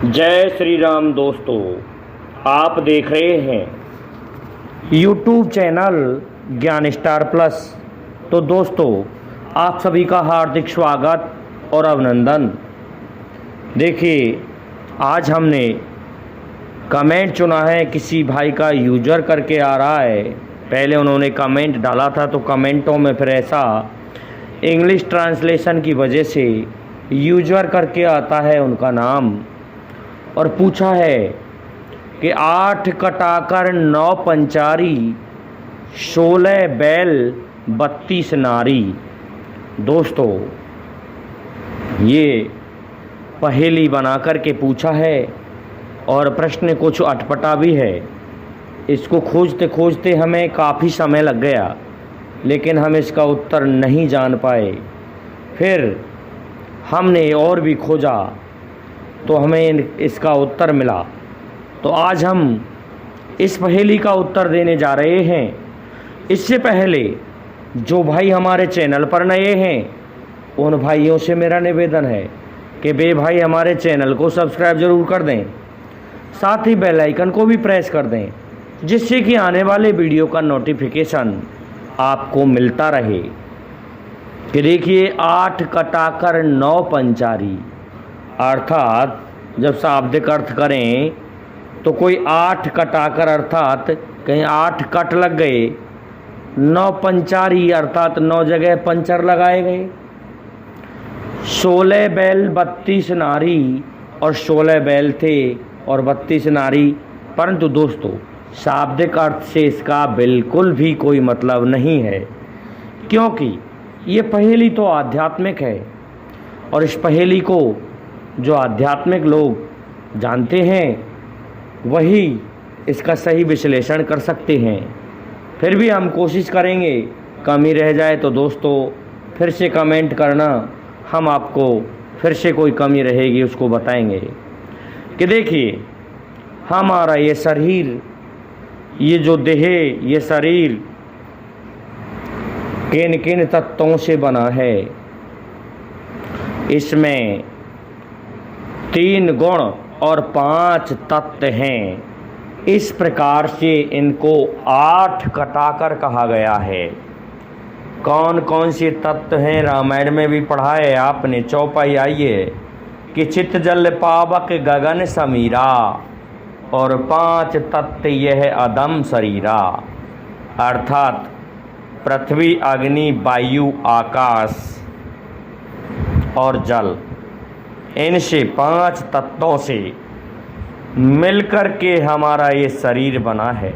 जय श्री राम दोस्तों, आप देख रहे हैं यूट्यूब चैनल ज्ञान स्टार प्लस। तो दोस्तों, आप सभी का हार्दिक स्वागत और अभिनंदन। देखिए, आज हमने कमेंट चुना है, किसी भाई का यूजर करके आ रहा है। पहले उन्होंने कमेंट डाला था तो कमेंटों में फिर ऐसा इंग्लिश ट्रांसलेशन की वजह से यूजर करके आता है उनका नाम, और पूछा है कि 8 कटाकर 9 पंचारी, 16 बैल 32 नारी। दोस्तों, ये पहेली बना कर के पूछा है और प्रश्न कुछ अटपटा भी है। इसको खोजते खोजते हमें काफ़ी समय लग गया, लेकिन हम इसका उत्तर नहीं जान पाए। फिर हमने और भी खोजा तो हमें इसका उत्तर मिला। तो आज हम इस पहेली का उत्तर देने जा रहे हैं। इससे पहले जो भाई हमारे चैनल पर नए हैं, उन भाइयों से मेरा निवेदन है कि वे भाई हमारे चैनल को सब्सक्राइब ज़रूर कर दें, साथ ही बेल आइकन को भी प्रेस कर दें, जिससे कि आने वाले वीडियो का नोटिफिकेशन आपको मिलता रहे। कि देखिए, 8 कटाकर 9 पंचारी, अर्थात जब शाब्दिक अर्थ करें तो कोई 8 कटाकर अर्थात कहीं 8 कट लग गए, 9 पंचारी अर्थात 9 जगह पंचर लगाए गए, 16 बैल 32 नारी, और 16 बैल थे और 32 नारी। परंतु दोस्तों, शाब्दिक अर्थ से इसका बिल्कुल भी कोई मतलब नहीं है, क्योंकि ये पहेली तो आध्यात्मिक है, और इस पहेली को जो आध्यात्मिक लोग जानते हैं वही इसका सही विश्लेषण कर सकते हैं। फिर भी हम कोशिश करेंगे, कमी रह जाए तो दोस्तों फिर से कमेंट करना, हम आपको फिर से कोई कमी रहेगी उसको बताएंगे। कि देखिए, हमारा ये शरीर, ये जो देह, ये शरीर किन किन तत्वों से बना है। इसमें 3 गुण और 5 तत्व हैं। इस प्रकार से इनको 8 कटाकर कहा गया है। कौन कौन से तत्व हैं, रामायण में भी पढ़ा है आपने। चौपाई आइए कि चित जल पावक गगन समीरा, और 5 तत्व यह अदम शरीरा, अर्थात पृथ्वी, अग्नि, वायु, आकाश और जल। इनसे 5 तत्वों से मिलकर के हमारा ये शरीर बना है,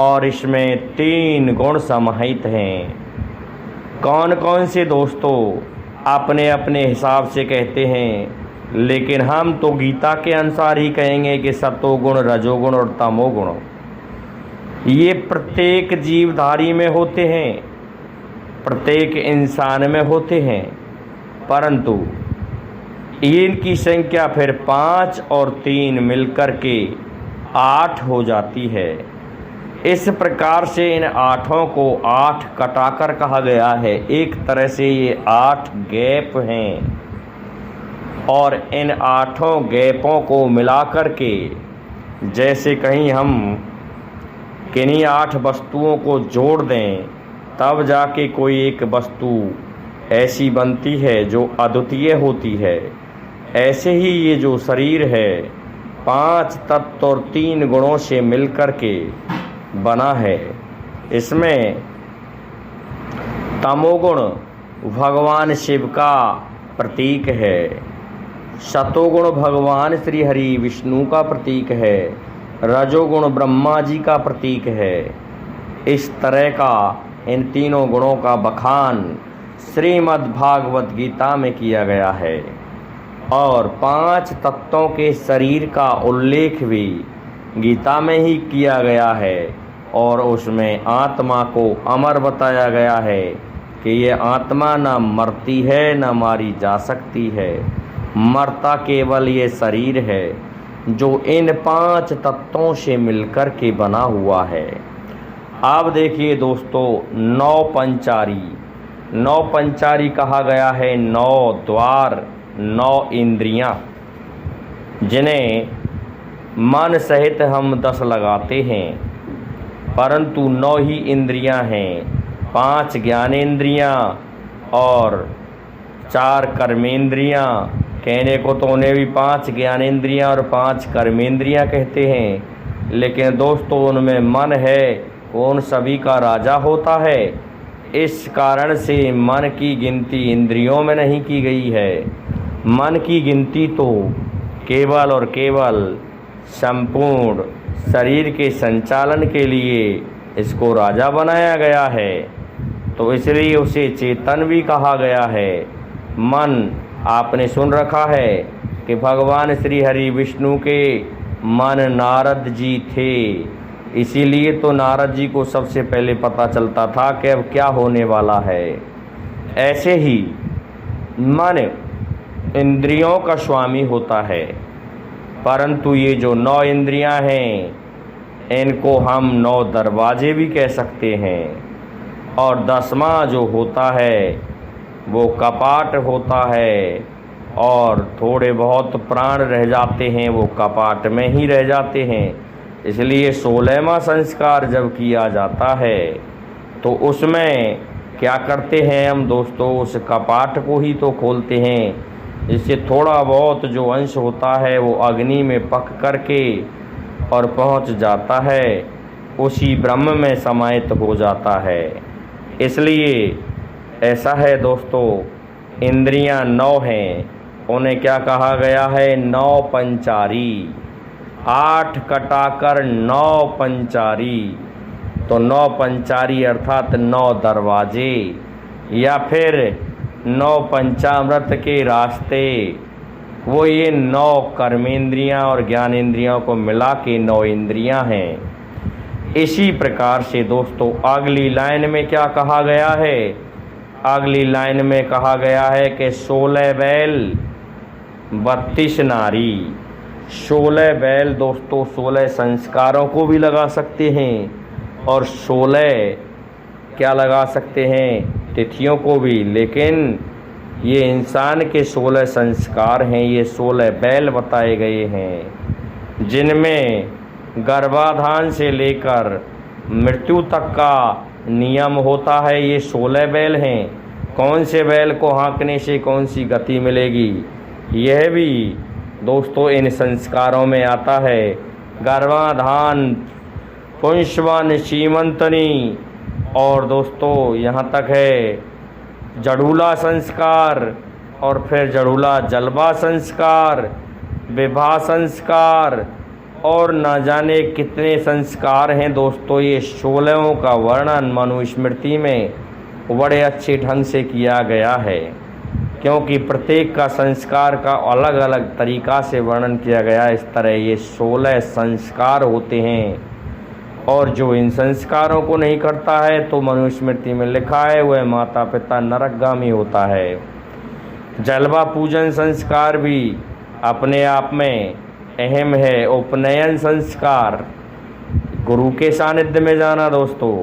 और इसमें 3 गुण समाहित हैं। कौन कौन से दोस्तों, अपने अपने हिसाब से कहते हैं, लेकिन हम तो गीता के अनुसार ही कहेंगे कि सतोगुण, रजोगुण और तमोगुण ये प्रत्येक जीवधारी में होते हैं, प्रत्येक इंसान में होते हैं। परंतु इनकी संख्या फिर 5 और 3 मिलकर के 8 हो जाती है। इस प्रकार से इन 8 को 8 कटाकर कहा गया है। एक तरह से ये 8 गैप हैं, और इन 8 गैपों को मिलाकर के, जैसे कहीं हम किन्हीं 8 वस्तुओं को जोड़ दें तब जाके कोई एक वस्तु ऐसी बनती है जो अद्वितीय होती है, ऐसे ही ये जो शरीर है 5 तत्व और 3 गुणों से मिलकर के बना है। इसमें तमोगुण भगवान शिव का प्रतीक है, सतोगुण भगवान श्री हरि विष्णु का प्रतीक है, रजोगुण ब्रह्मा जी का प्रतीक है। इस तरह का इन तीनों गुणों का बखान श्रीमद् भागवत गीता में किया गया है, और 5 तत्वों के शरीर का उल्लेख भी गीता में ही किया गया है, और उसमें आत्मा को अमर बताया गया है कि ये आत्मा न मरती है न मारी जा सकती है, मरता केवल ये शरीर है जो इन 5 तत्वों से मिलकर के बना हुआ है। अब देखिए दोस्तों, 9 पंचारी, 9 पंचारी कहा गया है 9 द्वार, 9 इंद्रियां। जिन्हें मन सहित हम 10 लगाते हैं, परंतु 9 ही इंद्रियां हैं, 5 ज्ञानेंद्रियां और 4 कर्मेंद्रियां। कहने को तो उन्हें भी 5 ज्ञानेंद्रियां और 5 कर्मेंद्रियां कहते हैं, लेकिन दोस्तों उनमें मन है, कौन सभी का राजा होता है। इस कारण से मन की गिनती इंद्रियों में नहीं की गई है। मन की गिनती तो केवल और केवल संपूर्ण शरीर के संचालन के लिए इसको राजा बनाया गया है, तो इसलिए उसे चेतन भी कहा गया है। मन आपने सुन रखा है कि भगवान श्री हरि विष्णु के मन नारद जी थे, इसीलिए तो नारद जी को सबसे पहले पता चलता था कि अब क्या होने वाला है। ऐसे ही मन इंद्रियों का स्वामी होता है, परंतु ये जो 9 इंद्रियां हैं इनको हम 9 दरवाजे भी कह सकते हैं, और 10वां जो होता है वो कपाट होता है, और थोड़े बहुत प्राण रह जाते हैं वो कपाट में ही रह जाते हैं। इसलिए 16वां संस्कार जब किया जाता है तो उसमें क्या करते हैं हम दोस्तों, उस कपाट को ही तो खोलते हैं, जिससे थोड़ा बहुत जो अंश होता है वो अग्नि में पक करके और पहुंच जाता है, उसी ब्रह्म में समाहित हो जाता है। इसलिए ऐसा है दोस्तों, इंद्रियां 9 हैं, उन्हें क्या कहा गया है, 9 पंचारी। 8 कटाकर 9 पंचारी, तो 9 पंचारी अर्थात 9 दरवाजे, या फिर 9 पंचामृत के रास्ते, वो ये 9 कर्मेंद्रियां और ज्ञानेंद्रियों को मिला के 9 इंद्रियां हैं। इसी प्रकार से दोस्तों अगली लाइन में क्या कहा गया है, अगली लाइन में कहा गया है कि 16 बैल 32 नारी। 16 बैल दोस्तों 16 संस्कारों को भी लगा सकते हैं, और 16 क्या लगा सकते हैं, तिथियों को भी, लेकिन ये इंसान के 16 संस्कार हैं, ये 16 बैल बताए गए हैं, जिनमें गर्भाधान से लेकर मृत्यु तक का नियम होता है। ये 16 बैल हैं। कौन से बैल को हाँकने से कौन सी गति मिलेगी, यह भी दोस्तों इन संस्कारों में आता है। गर्भाधान, पुंसवन, सीमंतनी, और दोस्तों यहाँ तक है जड़ूला संस्कार, और फिर जड़ूला जलवा संस्कार, विवाह संस्कार, और न जाने कितने संस्कार हैं दोस्तों। ये 16 का वर्णन मनुस्मृति में बड़े अच्छे ढंग से किया गया है, क्योंकि प्रत्येक का संस्कार का अलग अलग तरीक़ा से वर्णन किया गया है। इस तरह ये 16 संस्कार होते हैं, और जो इन संस्कारों को नहीं करता है तो मनुस्मृति में लिखा है वह माता पिता नरकगामी होता है। जलवा पूजन संस्कार भी अपने आप में अहम है। उपनयन संस्कार, गुरु के सानिध्य में जाना दोस्तों,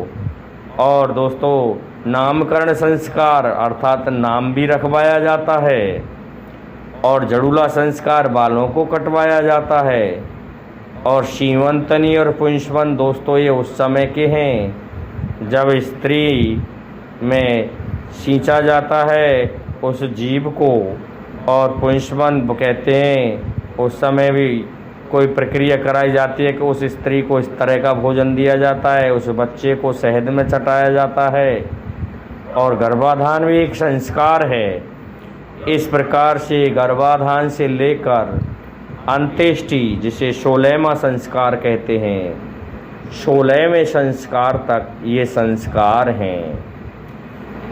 और दोस्तों नामकरण संस्कार अर्थात नाम भी रखवाया जाता है, और जड़ूला संस्कार बालों को कटवाया जाता है, और सीमंतनी और पुंसवन दोस्तों ये उस समय के हैं जब स्त्री में सींचा जाता है उस जीव को, और पुंसवन कहते हैं उस समय भी कोई प्रक्रिया कराई जाती है कि उस स्त्री को इस तरह का भोजन दिया जाता है, उस बच्चे को शहद में चटाया जाता है, और गर्भाधान भी एक संस्कार है। इस प्रकार से गर्भाधान से लेकर अंत्येष्टि, जिसे 16वां संस्कार कहते हैं, 16वें संस्कार तक ये संस्कार हैं।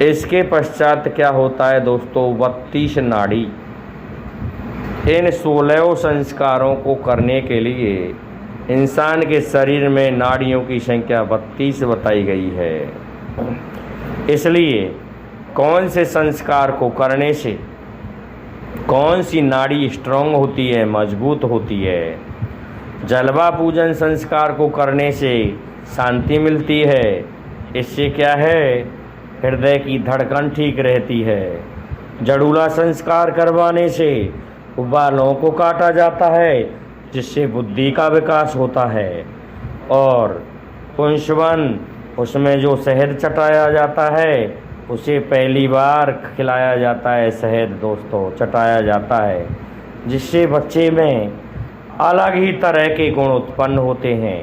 इसके पश्चात क्या होता है दोस्तों, 32 नाड़ी। इन 16 संस्कारों को करने के लिए इंसान के शरीर में नाड़ियों की संख्या 32 बताई गई है। इसलिए कौन से संस्कार को करने से कौन सी नाड़ी स्ट्रांग होती है, मजबूत होती है। जलवा पूजन संस्कार को करने से शांति मिलती है, इससे क्या है, हृदय की धड़कन ठीक रहती है। जड़ूला संस्कार करवाने से बालों को काटा जाता है जिससे बुद्धि का विकास होता है। और पुंसवन, उसमें जो शहद चटाया जाता है उसे पहली बार खिलाया जाता है। शहद दोस्तों चटाया जाता है जिससे बच्चे में अलग ही तरह के गुण उत्पन्न होते हैं।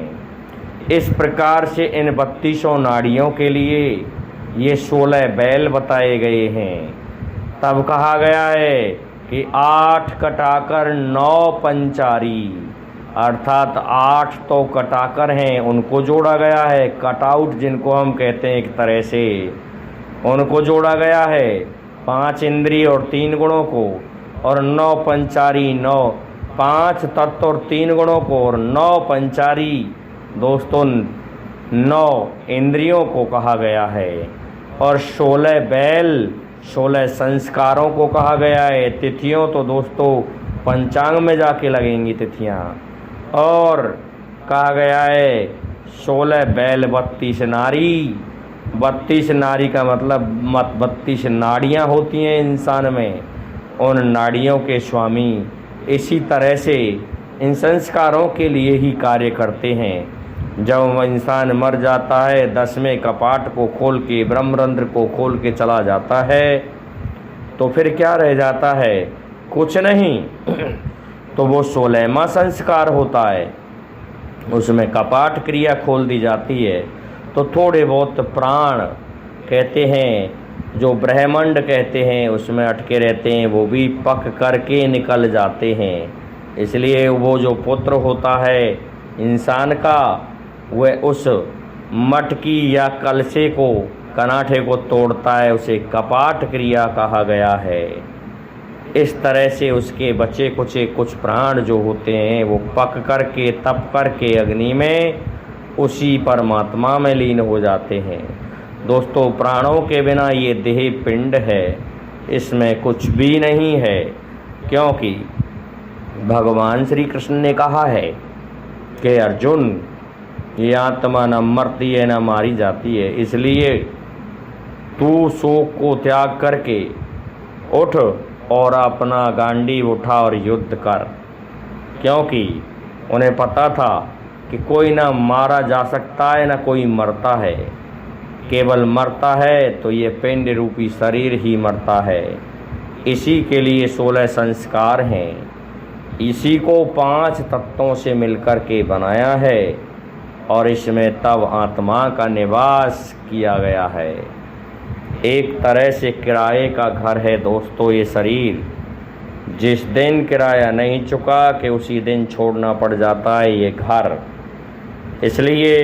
इस प्रकार से इन 3200 नाड़ियों के लिए ये 16 बैल बताए गए हैं। तब कहा गया है कि 8 कटाकर 9 पंचारी, अर्थात 8 तो कटाकर हैं, उनको जोड़ा गया है। कटआउट जिनको हम कहते हैं एक तरह से, उनको जोड़ा गया है 5 इंद्रिय और 3 गुणों को, और 9 पंचारी, 5 तत्व और 3 गुणों को, और 9 पंचारी दोस्तों 9 इंद्रियों को कहा गया है। और 16 बैल 16 संस्कारों को कहा गया है। तिथियों तो दोस्तों पंचांग में जाके लगेंगी तिथियां। और कहा गया है 16 बैल 32 नारी। 32 नारी का मतलब 32 नाड़ियाँ होती हैं इंसान में, उन नाड़ियों के स्वामी इसी तरह से इन संस्कारों के लिए ही कार्य करते हैं। जब इंसान मर जाता है 10वें कपाट को खोल के, ब्रह्मरंध्र को खोल के चला जाता है, तो फिर क्या रह जाता है? कुछ नहीं। तो वो 16वां संस्कार होता है, उसमें कपाट क्रिया खोल दी जाती है। तो थोड़े बहुत प्राण कहते हैं, जो ब्रह्मांड कहते हैं, उसमें अटके रहते हैं, वो भी पक करके निकल जाते हैं। इसलिए वो जो पुत्र होता है इंसान का, वह उस मटकी या कलशे को, कनाठे को तोड़ता है, उसे कपाट क्रिया कहा गया है। इस तरह से उसके बचे कुछ प्राण जो होते हैं वो पक करके, तप करके अग्नि में उसी परमात्मा में लीन हो जाते हैं। दोस्तों प्राणों के बिना ये देह पिंड है, इसमें कुछ भी नहीं है, क्योंकि भगवान श्री कृष्ण ने कहा है कि अर्जुन, ये आत्मा न मरती है न मारी जाती है, इसलिए तू शोक को त्याग करके उठ और अपना गांडीव उठा और युद्ध कर। क्योंकि उन्हें पता था कि कोई ना मारा जा सकता है ना कोई मरता है, केवल मरता है तो ये पिंड रूपी शरीर ही मरता है। इसी के लिए 16 संस्कार हैं, इसी को 5 तत्वों से मिलकर के बनाया है, और इसमें तब आत्मा का निवास किया गया है। एक तरह से किराए का घर है दोस्तों ये शरीर। जिस दिन किराया नहीं चुका कि उसी दिन छोड़ना पड़ जाता है ये घर। इसलिए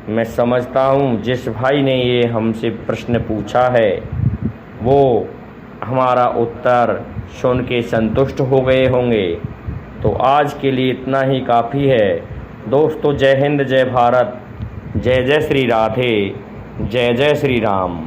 मैं समझता हूँ जिस भाई ने ये हमसे प्रश्न पूछा है वो हमारा उत्तर सुन के संतुष्ट हो गए होंगे। तो आज के लिए इतना ही काफ़ी है दोस्तों। जय हिंद, जय भारत, जय जय श्री राधे, जय जय श्री राम।